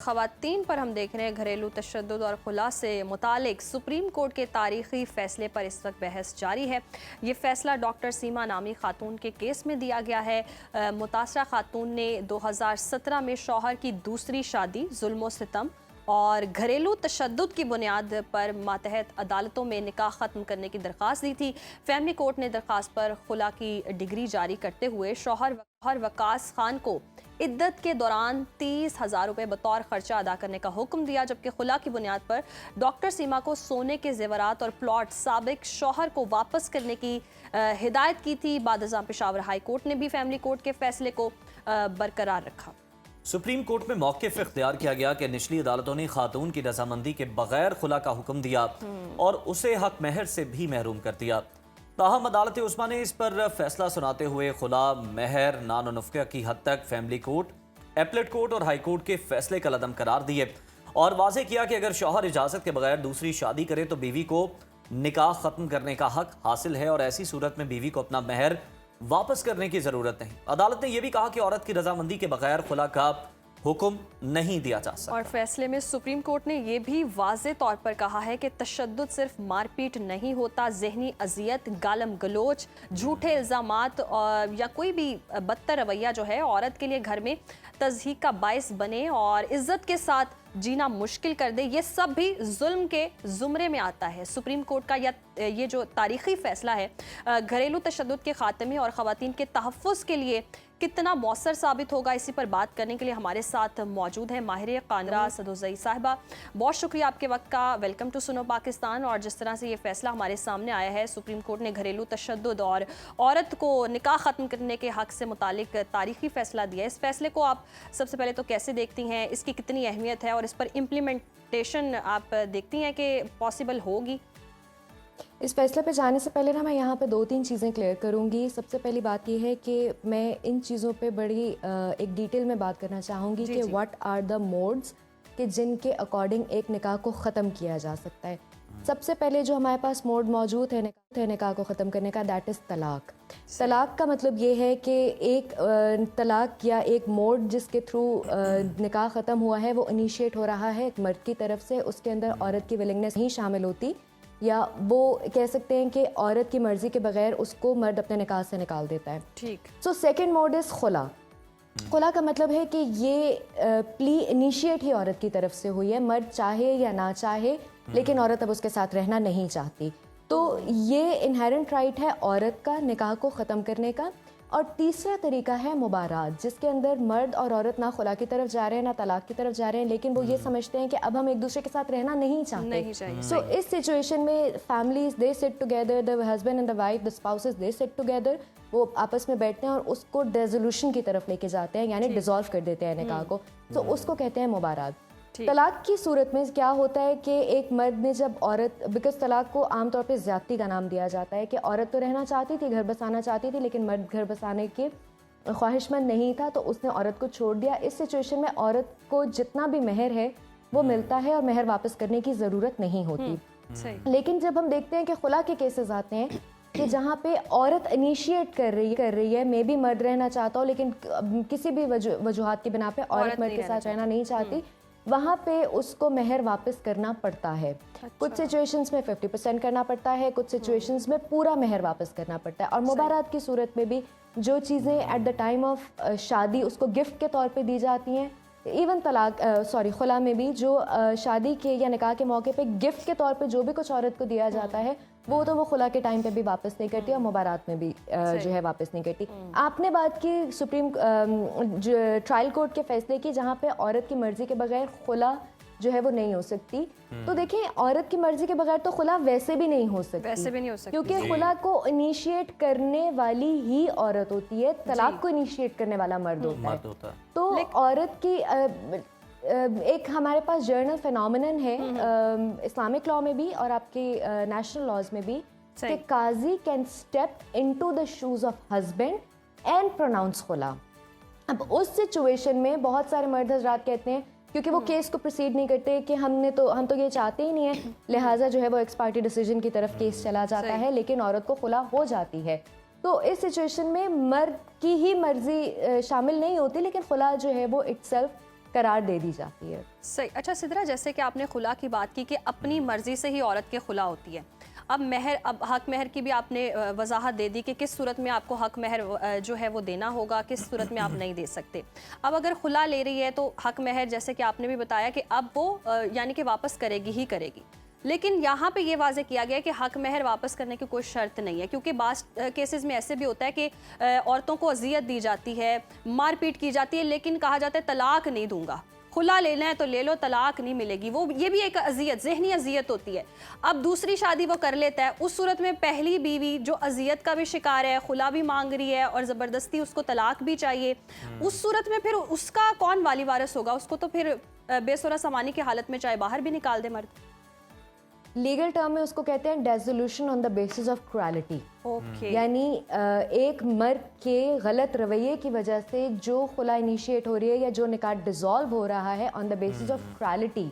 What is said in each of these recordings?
ख़वातीन पर हम देख रहे हैं घरेलू तशद्दुद और खुला से मुतालिक सुप्रीम कोर्ट के तारीखी फ़ैसले पर इस वक्त बहस जारी है। ये फ़ैसला डॉक्टर सीमा नामी खातून के केस में दिया गया है। मुतासरा खातून ने 2017 में शौहर की दूसरी शादी, जुल्म सितम और घरेलू तशद्दुद की बुनियाद पर मातहत अदालतों में निकाह ख़त्म करने की दरख्वास्त दी थी। फैमिली कोर्ट ने दरख्वास्त पर खुला की डिग्री जारी करते हुए शौहर वकास खान को इद्दत के दौरान 30,000 रुपये बतौर खर्चा अदा करने का हुक्म दिया, जबकि खुला की बुनियाद पर डॉक्टर सीमा को सोने के जेवरात और प्लॉट साबिक शौहर को वापस करने की हिदायत की थी। बादशाह पेशावर हाई कोर्ट ने भी फैमिली कोर्ट के फैसले को बरकरार रखा। सुप्रीम कोर्ट में मौक़िफ़ इख्तियार किया गया कि निचली अदालतों ने खातून की रजामंदी के बगैर खुला का हुक्म दिया और उसे हक महर से भी महरूम कर दिया। ताहम अदालत उस्मा ने इस पर फैसला सुनाते हुए खुला, महर, नान नफ़क़ा की हद तक फैमिली कोर्ट, एपलेट कोर्ट और हाई कोर्ट के फैसले का लदम करार दिए और वाज़ेह किया कि अगर शौहर इजाज़त के बगैर दूसरी शादी करे तो बीवी को निकाह ख़त्म करने का हक हासिल है और ऐसी सूरत में बीवी को अपना महर वापस करने की ज़रूरत नहीं। अदालत ने यह भी कहा कि औरत की रजामंदी के बगैर खुला का हुक्म नहीं दिया जा सकता। और फैसले में सुप्रीम कोर्ट ने यह भी वाज़े तौर पर कहा है कि तशद्दुद सिर्फ मारपीट नहीं होता, जहनी अजियत, गालम गलोच, झूठे इल्ज़ामात या कोई भी बदतर रवैया जो है औरत के लिए घर में तज़हीक का बायस बने और इज्जत के साथ जीना मुश्किल कर दे, ये सब भी जुल्म के ज़ुमरे में आता है। सुप्रीम कोर्ट का ये जो तारीख़ी फ़ैसला है घरेलू तशद्दुद के ख़ात्मे और ख़वातीन के तहफ़्फ़ुज़ के लिए कितना मौसर साबित होगा, इसी पर बात करने के लिए हमारे साथ मौजूद है माहिर कानरा सदोज़ई साहिबा। बहुत शुक्रिया आपके वक्त का। वेलकम टू सुनो पाकिस्तान। और जिस तरह से ये फ़ैसला हमारे सामने आया है, सुप्रीम कोर्ट ने घरेलू तशद्दुद और औरत को निकाह ख़त्म करने के हक़ से मुतालिक तारीख़ी फ़ैसला दिया है। इस फ़ैसले को आप सबसे पहले तो कैसे देखती हैं, इसकी कितनी अहमियत है और इस पर इम्प्लीमेंटेशन आप देखती हैं कि पॉसिबल होगी? इस फैसले पे जाने से पहले ना मैं यहाँ पे 2-3 चीज़ें क्लियर करूँगी। सबसे पहली बात ये है कि मैं इन चीज़ों पे बड़ी एक डिटेल में बात करना चाहूँगी कि व्हाट आर द मोड्स कि जिनके अकॉर्डिंग एक निकाह को ख़त्म किया जा सकता है। सबसे पहले जो हमारे पास मोड मौजूद है निकाह को ख़त्म करने का, दैट इज़ तलाक। तलाक का मतलब ये है कि एक तलाक या एक मोड जिसके थ्रू निकाह ख़त्म हुआ है वो इनिशिएट हो रहा है एक मर्द की तरफ से, उसके अंदर औरत की विलिंगनेस नहीं शामिल होती, या वो कह सकते हैं कि औरत की मर्ज़ी के बगैर उसको मर्द अपने निकाह से निकाल देता है। ठीक। सो सेकंड मोड इज़ खुला। खुला का मतलब है कि ये प्ली इनिशिएट ही औरत की तरफ से हुई है, मर्द चाहे या ना चाहे, लेकिन औरत अब उसके साथ रहना नहीं चाहती। तो ये इनहेरेंट राइट है औरत का निकाह को ख़त्म करने का। और तीसरा तरीका है मुबारात, जिसके अंदर मर्द और औरत ना खुला की तरफ जा रहे हैं ना तलाक की तरफ जा रहे हैं, लेकिन वो ये समझते हैं कि अब हम एक दूसरे के साथ रहना नहीं चाहते। सो इस सिचुएशन में families they sit together, the husband and the wife, the spouses they sit together, वो आपस में बैठते हैं और उसको रेजोल्यूशन की तरफ लेके जाते हैं, यानी डिसॉल्व कर देते हैं निकाह को। तो उसको कहते हैं मुबारात। तलाक की सूरत में क्या होता है कि एक मर्द ने जब औरत, बिकॉज तलाक को आमतौर पे ज़्यादती का नाम दिया जाता है कि औरत तो रहना चाहती थी, घर बसाना चाहती थी, लेकिन मर्द घर बसाने के ख्वाहिशमंद नहीं था, तो उसने औरत को छोड़ दिया। इस सिचुएशन में औरत को जितना भी महर है वो मिलता है और महर वापस करने की ज़रूरत नहीं होती। लेकिन जब हम देखते हैं कि खुला के केसेस आते हैं कि जहाँ पे औरत इनिशिएट कर रही है, मे बी मर्द रहना चाहता हो लेकिन किसी भी वजूहात की बिना पे औरत मर्द के साथ रहना नहीं चाहती, वहाँ पे उसको महर वापस करना पड़ता है। कुछ सिचुएशंस में 50% करना पड़ता है, कुछ सिचुएशंस में पूरा महर वापस करना पड़ता है। और मुबारात की सूरत में भी जो चीज़ें एट द टाइम ऑफ शादी उसको गिफ्ट के तौर पे दी जाती हैं, इवन खुला में भी जो शादी के या निकाह के मौके पे गिफ्ट के तौर पे जो भी कुछ औरत को दिया जाता है वो तो वो खुला के टाइम पे भी वापस नहीं करती और मुबारात में भी जो है वापस नहीं करती। आपने बात की सुप्रीम ट्रायल कोर्ट के फैसले की, जहाँ पे औरत की मर्जी के बगैर खुला जो है वो नहीं हो सकती। तो देखिए, औरत की मर्जी के बगैर तो खुला वैसे भी नहीं हो सकती, क्योंकि खुला को इनिशिएट करने वाली ही औरत होती है, तलाक को इनिशिएट करने वाला मर्द होता है। तो औरत की एक हमारे पास जर्नल फिनोमिनन है इस्लामिक लॉ में भी और आपके नेशनल लॉज में भी, कि qazi can step into the shoes of husband and pronounce khula. अब उस सिचुएशन में बहुत सारे मर्द हजरात कहते हैं, क्योंकि वो केस को प्रोसीड नहीं करते कि हम तो ये चाहते ही नहीं है, लिहाजा जो है वो एक्स पार्टी डिसीजन की तरफ केस चला जाता है, लेकिन औरत को खुला हो जाती है। तो इस सिचुएशन में मर्द की ही मर्जी शामिल नहीं होती, लेकिन खुला जो है वो इटसेल्फ करार दे दी जाती है। सही। अच्छा सिद्रा, जैसे कि आपने खुला की बात की कि अपनी मर्जी से ही औरत के खुला होती है, अब हक महर की भी आपने वजाहत दे दी कि किस सूरत में आपको हक महर जो है वो देना होगा, किस सूरत में आप नहीं दे सकते। अब अगर खुला ले रही है तो हक महर जैसे कि आपने भी बताया कि अब वो यानी कि वापस करेगी ही करेगी, लेकिन यहाँ पे ये वाजे किया गया कि हक महर वापस करने की कोई शर्त नहीं है, क्योंकि बास केसेस में ऐसे भी होता है कि औरतों को अजियत दी जाती है, मारपीट की जाती है, लेकिन कहा जाता है तलाक नहीं दूंगा, खुला लेना है तो ले लो, तलाक नहीं मिलेगी। वो ये भी एक अजियत, जहनी अजियत होती है। अब दूसरी शादी वो कर लेता है, उस सूरत में पहली बीवी जो अजियत का भी शिकार है, खुला भी मांग रही है और ज़बरदस्ती उसको तलाक भी चाहिए, उस सूरत में फिर उसका कौन वाली वारिस होगा? उसको तो फिर बेसुरा समानी की हालत में चाहे बाहर भी निकाल दे मर्द। लीगल टर्म में उसको कहते हैं dissolution on the basis of cruelty. Okay. यानी एक मर्द के गलत रवैये की वजह से जो खुला इनिशिएट हो रही है या जो निकाह डिसॉल्व हो रहा है on the basis of cruelty,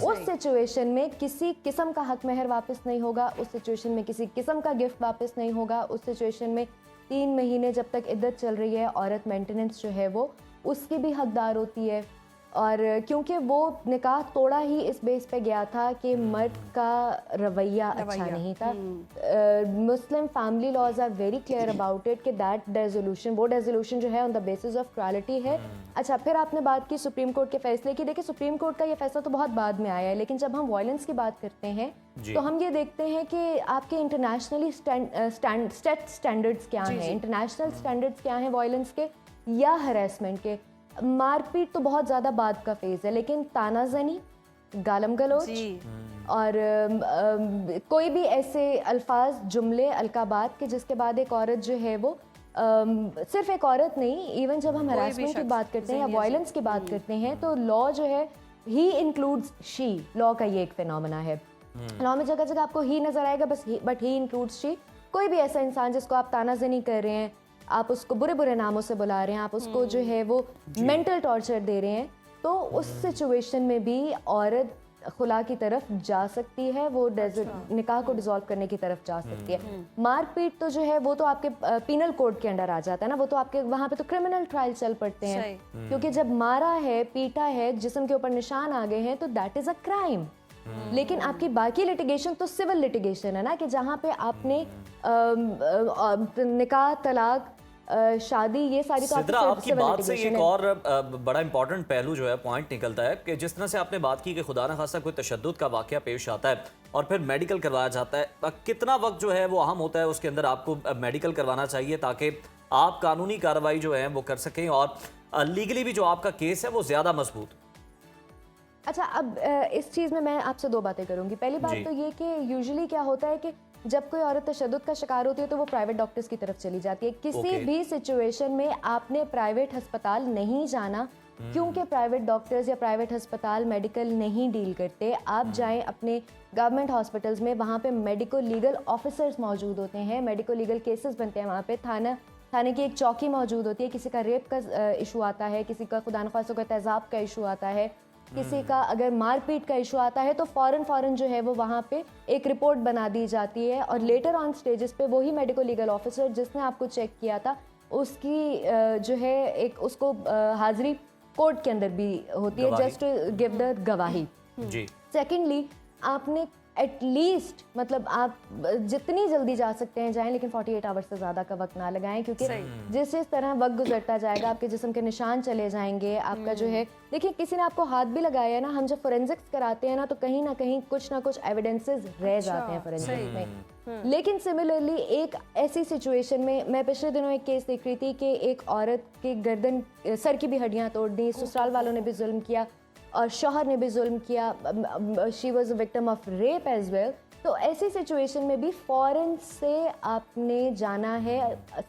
उस सिचुएशन में किसी किस्म का हक महर वापस नहीं होगा, उस सिचुएशन में किसी किस्म का गिफ्ट वापस नहीं होगा, उस सिचुएशन में 3 महीने जब तक इद्दत चल रही है औरत मेंटेनेंस जो है वो उसकी भी हकदार होती है। और क्योंकि वो निकाह तोड़ा ही इस बेस पे गया था कि मर्द का रवैया अच्छा नहीं था। Muslim family laws are very clear about it कि दैट डेसोल्यूशन, वो डेसोल्यूशन जो है on the basis of cruelty है। अच्छा, फिर आपने बात की सुप्रीम कोर्ट के फैसले की। देखिए, सुप्रीम कोर्ट का ये फैसला तो बहुत बाद में आया है, लेकिन जब हम वायलेंस की बात करते हैं तो हम ये देखते हैं कि आपके इंटरनेशनली स्टैंडर्ड्स क्या हैं, इंटरनेशनल स्टैंडर्ड्स क्या हैं वायलेंस के या हरेसमेंट के। मारपीट तो बहुत ज़्यादा बाद का फेज़ है, लेकिन तानाजनी, गालम गलोच और कोई भी ऐसे अल्फाज, जुमले, अलकाबात के जिसके बाद एक औरत जो है वो सिर्फ एक औरत नहीं, इवन जब हम हरासमेंट की बात करते हैं या वायलेंस की बात करते हैं तो लॉ जो है ही इंक्लूड्स शी। लॉ का ये एक फिनोमेना है। लॉ में जगह जगह आपको ही नजर आएगा, बस बट ही इंक्लूड्स शी। कोई भी ऐसा इंसान जिसको आप तानाजनी कर रहे हैं, आप उसको बुरे बुरे नामों से बुला रहे हैं, आप उसको जो है वो मेंटल टॉर्चर दे रहे हैं, तो उस सिचुएशन में भी औरत खुला की तरफ जा सकती है, वो निकाह को डिसॉल्व करने की तरफ जा सकती है। मारपीट तो जो है वो तो आपके पीनल कोड के अंडर आ जाता है ना, वो तो आपके वहाँ पे तो क्रिमिनल ट्रायल चल पड़ते हैं, क्योंकि जब मारा है, पीटा है, जिस्म के ऊपर निशान आ गए हैं तो दैट इज अ क्राइम। लेकिन आपकी बाकी लिटिगेशन तो सिविल लिटिगेशन है ना, कि जहाँ पे आपने निकाह, तलाक, शादी, ये सारी तो सिद्रा, आपकी बात से एक और बड़ा इंपॉर्टेंट पहलू जो है, पॉइंट निकलता है कि जिस तरह से आपने बात की कि खुदा न खासा कोई तशद्दुद का वाकया पेश आता है और फिर मेडिकल करवाया जाता है, कितना वक्त जो है वो अहम होता है उसके अंदर आपको मेडिकल करवाना चाहिए ताकि आप कानूनी कार्रवाई जो है वो कर सकें और लीगली भी जो आपका केस है वो ज़्यादा मजबूत। अच्छा, अब इस चीज़ में मैं आपसे 2 बातें करूंगी। पहली बात तो ये कि यूजुअली क्या होता है कि जब कोई औरत तशद्दुद का शिकार होती है तो वो प्राइवेट डॉक्टर्स की तरफ चली जाती है। किसी भी सिचुएशन में आपने प्राइवेट अस्पताल नहीं जाना, क्योंकि प्राइवेट डॉक्टर्स या प्राइवेट अस्पताल मेडिकल नहीं डील करते। आप जाएं अपने गवर्नमेंट हॉस्पिटल्स में, वहाँ पे मेडिको लीगल ऑफिसर्स मौजूद होते हैं, मेडिको लीगल केसेस बनते हैं वहाँ पे। थाने की एक चौकी मौजूद होती है। किसी का रेप का इशू आता है, किसी का खुदा न खासा कोई तेजाब का इशू आता है, किसी का अगर मारपीट का इशू आता है तो फौरन जो है वो वहाँ पे एक रिपोर्ट बना दी जाती है और लेटर ऑन स्टेजेस पे वही मेडिको लीगल ऑफिसर जिसने आपको चेक किया था उसकी जो है एक उसको हाजिरी कोर्ट के अंदर भी होती है, जस्ट टू गिव द गवाही। सेकेंडली, आपने एटलीस्ट मतलब आप जितनी जल्दी जा सकते हैं जाएं, लेकिन 48 आवर्स से ज़्यादा का वक्त ना लगाएं, क्योंकि जिस तरह वक्त गुजरता जाएगा आपके जिस्म के निशान चले जाएंगे। आपका जो है, देखिए किसी ने आपको हाथ भी लगाया ना, हम जब फोरेंसिक्स कराते हैं ना तो कहीं ना कहीं कुछ ना कुछ एविडेंसेस रह जाते हैं फोरेंसिक्स में। लेकिन सिमिलरली एक ऐसी सिचुएशन में, मैं पिछले दिनों एक केस देख रही थी कि एक औरत की गर्दन, सर की भी हड्डियाँ तोड़ दी, ससुराल वालों ने भी जुल्म किया और शौहर ने भी जुल्म किया। She was a victim of rape as well. तो ऐसी सिचुएशन में भी फौरन से आपने जाना है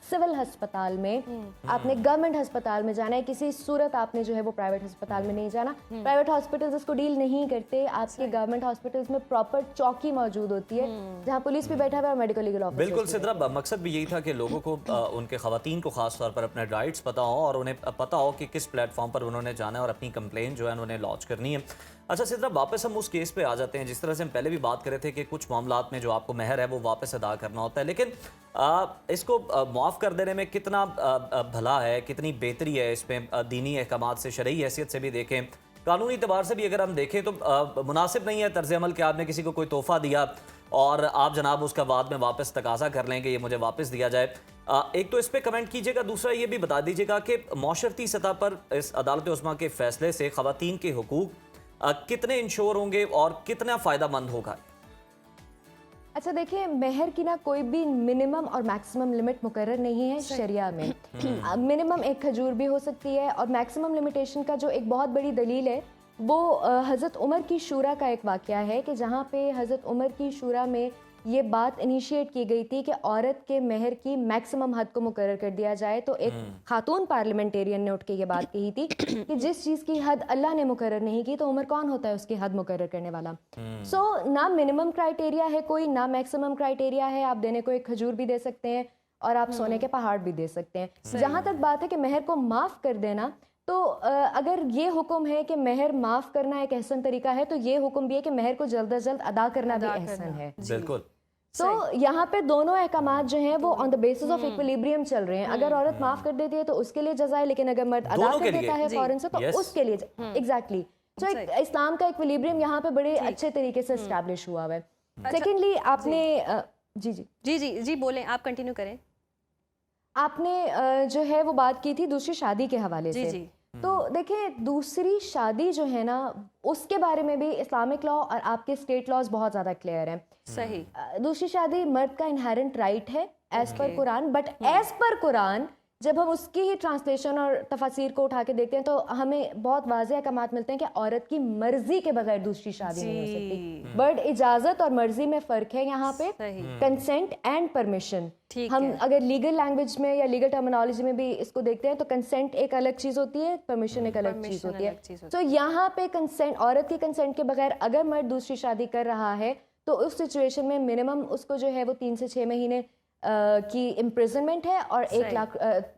सिविल अस्पताल में, आपने गवर्नमेंट अस्पताल में जाना है। किसी सूरत आपने जो है वो प्राइवेट अस्पताल में नहीं जाना। प्राइवेट हॉस्पिटल्स इसको डील नहीं करते। आपके गवर्नमेंट हॉस्पिटल्स में प्रॉपर चौकी मौजूद होती है जहाँ पुलिस भी बैठा हुआ है और मेडिकल लीगल ऑफिसर। बिल्कुल सिद्रा, मकसद भी यही था कि लोगों को उनके खवातीन को खास तौर पर अपने राइट्स पता हो और उन्हें पता हो कि किस प्लेटफॉर्म पर उन्होंने जाना है और अपनी कंप्लेंट जो है उन्होंने लॉन्च करनी है। अच्छा सिद्रा, वापस हम उस केस पे आ जाते हैं जिस तरह से हम पहले भी बात कर रहे थे कि कुछ मामलात में जो आपको महर है वो वापस अदा करना होता है, लेकिन इसको माफ़ कर देने में कितना भला है, कितनी बेहतरी है इसमें दीनी अहकामात से, शरई हैसियत से भी देखें, कानूनी एतबार से भी अगर हम देखें तो मुनासिब नहीं है तर्ज अमल कि आपने किसी को कोई तोहफा दिया और आप जनाब उसका बाद में वापस तकाजा कर लें कि ये मुझे वापस दिया जाए। एक तो इस पर कमेंट कीजिएगा, दूसरा ये भी बता दीजिएगा कि मौशरती सतह पर इस अदालत उस्मा के फैसले से ख़वातीन के हुकूक कितने इंश्योर होंगे और कितना फ़ायदामंद होगा? अच्छा देखिए, महर की ना कोई भी मिनिमम और मैक्सिमम लिमिट मुकर्रर नहीं है शरिया में। मिनिमम एक खजूर भी हो सकती है, और मैक्सिमम लिमिटेशन का जो एक बहुत बड़ी दलील है वो हज़रत उमर की शूरा का एक वाक़या है कि जहाँ पे हज़रत उमर की शूरा में ये बात इनिशिएट की गई थी कि औरत के महर की मैक्सिमम हद को मुकर्रर कर दिया जाए। तो एक खातून पार्लियामेंटेरियन ने उठ के ये बात कही थी कि जिस चीज़ की हद अल्लाह ने मुकर्रर नहीं की तो उमर कौन होता है उसकी हद मुकर्रर करने वाला। सो ना मिनिमम क्राइटेरिया है कोई, ना मैक्सिमम क्राइटेरिया है। आप देने को एक खजूर भी दे सकते हैं और आप सोने के पहाड़ भी दे सकते हैं। जहाँ तक बात है कि महर को माफ़ कर देना, तो अगर ये हुक्म है कि महर माफ़ करना एक एहसन तरीका है, तो ये हुक्म भी है कि महर को जल्द अज जल्द अदा करना भी एहसन है। बिल्कुल। तो यहाँ पे दोनों अहकामात जो हैं वो on the basis of equilibrium चल रहे हैं। अगर औरत माफ़ कर देती है तो उसके लिए जज़ा है, लेकिन अगर मर्द अदा कर देता है फौरन से तो उसके लिए एग्जैक्टली। तो एक इस्लाम का इक्विलिब्रियम यहाँ पे बड़े अच्छे तरीके से एस्टैब्लिश हुआ है। सेकेंडली आपने जी जी जी जी जी बोलें, आप कंटिन्यू करें। आपने जो है वो बात की थी दूसरी शादी के हवाले जी से। जी तो देखिए, दूसरी शादी जो है ना उसके बारे में भी इस्लामिक लॉ और आपके स्टेट लॉज बहुत ज़्यादा क्लियर हैं। सही। दूसरी शादी मर्द का इनहेरेंट राइट है as per Quran, but as per Quran जब हम उसकी ही ट्रांसलेशन और तफसीर को उठा के देखते हैं तो हमें बहुत वाज़ेह अहकामात मिलते हैं कि औरत की मर्जी के बगैर दूसरी शादी नहीं हो सकती। बट इजाज़त और मर्जी में फ़र्क है यहाँ पे, कंसेंट एंड परमिशन। हम अगर लीगल लैंग्वेज में या लीगल टर्मिनोलॉजी में भी इसको देखते हैं तो कंसेंट एक अलग चीज़ होती है, परमिशन एक अलग चीज़ होती है। तो यहाँ पे कंसेंट, औरत की कंसेंट के बगैर अगर मर्द दूसरी शादी कर रहा है तो उस सिचुएशन में मिनिमम उसको जो है वो 3 से 6 महीने की इम्प्रिजनमेंट है और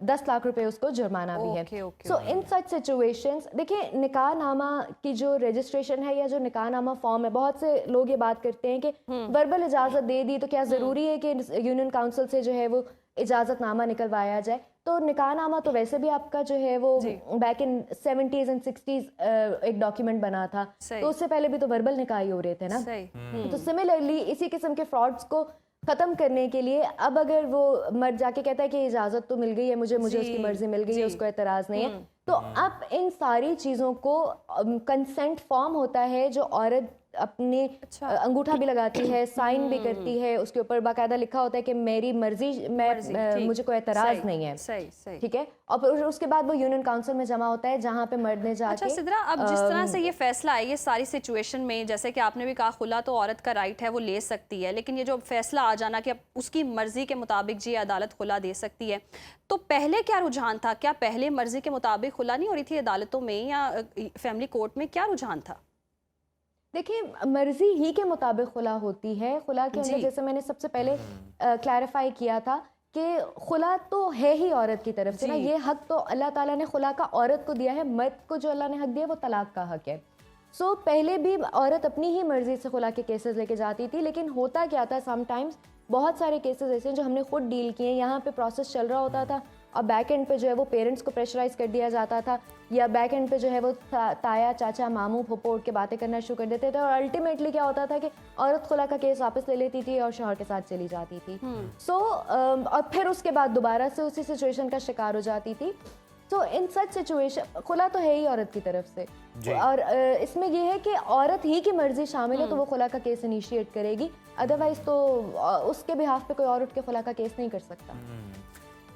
10 लाख रुपए उसको जुर्माना भी है। सो इन सच सिचुएशंस देखिए, निकाह नामा की जो रजिस्ट्रेशन है या जो निकाह नामा फॉर्म है, बहुत से लोग ये बात करते हैं कि वर्बल इजाज़त दे दी तो क्या ज़रूरी है कि यूनियन काउंसिल से जो है वो इजाज़त नामा निकलवाया जाए। तो निकाह नामा तो वैसे भी आपका जो है वो back in 70s and 60s एक डॉक्यूमेंट बना था, तो उससे पहले भी तो वर्बल निकाह ही हो रहे थे ना। तो सिमिलरली इसी किस्म के फ्रॉड्स को खत्म करने के लिए अब अगर वो मर्द जाके कहता है कि इजाज़त तो मिल गई है मुझे उसकी मर्जी मिल गई है, उसको एतराज़ नहीं है, तो अब इन सारी चीज़ों को कंसेंट फॉर्म होता है जो औरत अपने अंगूठा भी लगाती है, साइन भी करती है, उसके ऊपर बाकायदा लिखा होता है कि मेरी मर्जी, मुझे कोई एतराज़ नहीं है। ठीक है, और फिर उसके बाद वो यूनियन काउंसिल में जमा होता है जहाँ पे मर्द ने जाके। अच्छा सिद्रा, अब जिस तरह से ये फैसला है, ये सारी सिचुएशन में जैसे कि आपने भी कहा खुला तो औरत का राइट है, वो ले सकती है, लेकिन ये जो फैसला आ जाना कि अब उसकी मर्जी के मुताबिक जी अदालत खुला दे सकती है, तो पहले क्या रुझान था? क्या पहले मर्जी के मुताबिक खुला नहीं हो रही थी अदालतों में या फैमिली कोर्ट में, क्या रुझान था? देखिए, मर्जी ही के मुताबिक खुला होती है। खुला के अंदर जैसे मैंने सबसे पहले क्लैरिफाई किया था कि खुला तो है ही औरत की तरफ से ना, ये हक तो अल्लाह ताला ने खुला का औरत को दिया है। मर्द को जो अल्लाह ने हक दिया वो तलाक का हक है। सो पहले भी औरत अपनी ही मर्जी से खुला के केसेस लेके जाती थी, लेकिन होता क्या था, समटाइम्स बहुत सारे केसेस ऐसे हैं जो हमने खुद डील किए, यहाँ पे प्रोसेस चल रहा होता था और बैक एंड पे जो है वो पेरेंट्स को प्रेशराइज कर दिया जाता था, या बैक एंड पे जो है वो ताया चाचा मामू फूफो उठ के बातें करना शुरू कर देते थे, और अल्टीमेटली क्या होता था कि औरत खुला का केस वापस ले लेती थी और शौहर के साथ चली जाती थी। और फिर उसके बाद दोबारा से उसी सिचुएशन का शिकार हो जाती थी। तो इन सच सिचुएशन खुला तो है ही औरत की तरफ से, और इसमें यह है कि औरत ही की मर्जी शामिल है तो वो खुला का केस इनिशिएट करेगी, अदरवाइज तो उसके बिहाफ पे कोई और उठ के खुला का केस नहीं कर सकता।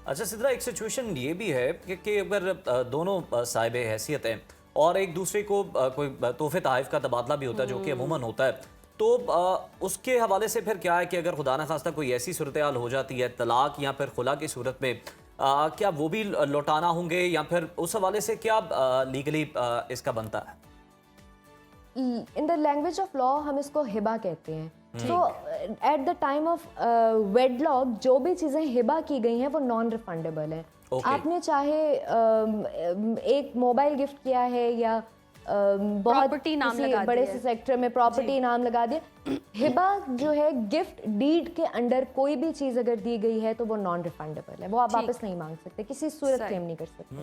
अच्छा सिद्रा, एक सिचुएशन ये भी है कि अगर दोनों साहिब हैसियत हैं और एक दूसरे को कोई तोहफे तहफ़ का तबादला भी होता है जो कि अमूमन होता है, तो उसके हवाले से फिर क्या है कि अगर खुदा न खास्ता कोई ऐसी सूरत हाल हो जाती है, तलाक या फिर खुला की सूरत में, क्या वो भी लौटाना होंगे या फिर उस हवाले से क्या लीगली इसका बनता है? In the language of law हम इसको हिबा कहते हैं। तो at the time of wedlock जो भी चीज़ें हिबा की गई हैं वो नॉन रिफंडेबल हैं। आपने चाहे एक मोबाइल गिफ्ट किया है या बहुत Property नाम किसी लगा बड़े दिया से है। सेक्टर में प्रॉपर्टी नाम लगा दिया। हिबा जो है गिफ्ट डीड के अंडर कोई भी चीज अगर दी गई है तो वो नॉन रिफंडेबल है, वो आप ठीक। वापस नहीं मांग सकते, किसी सूरत सही। क्लेम नहीं कर सकते।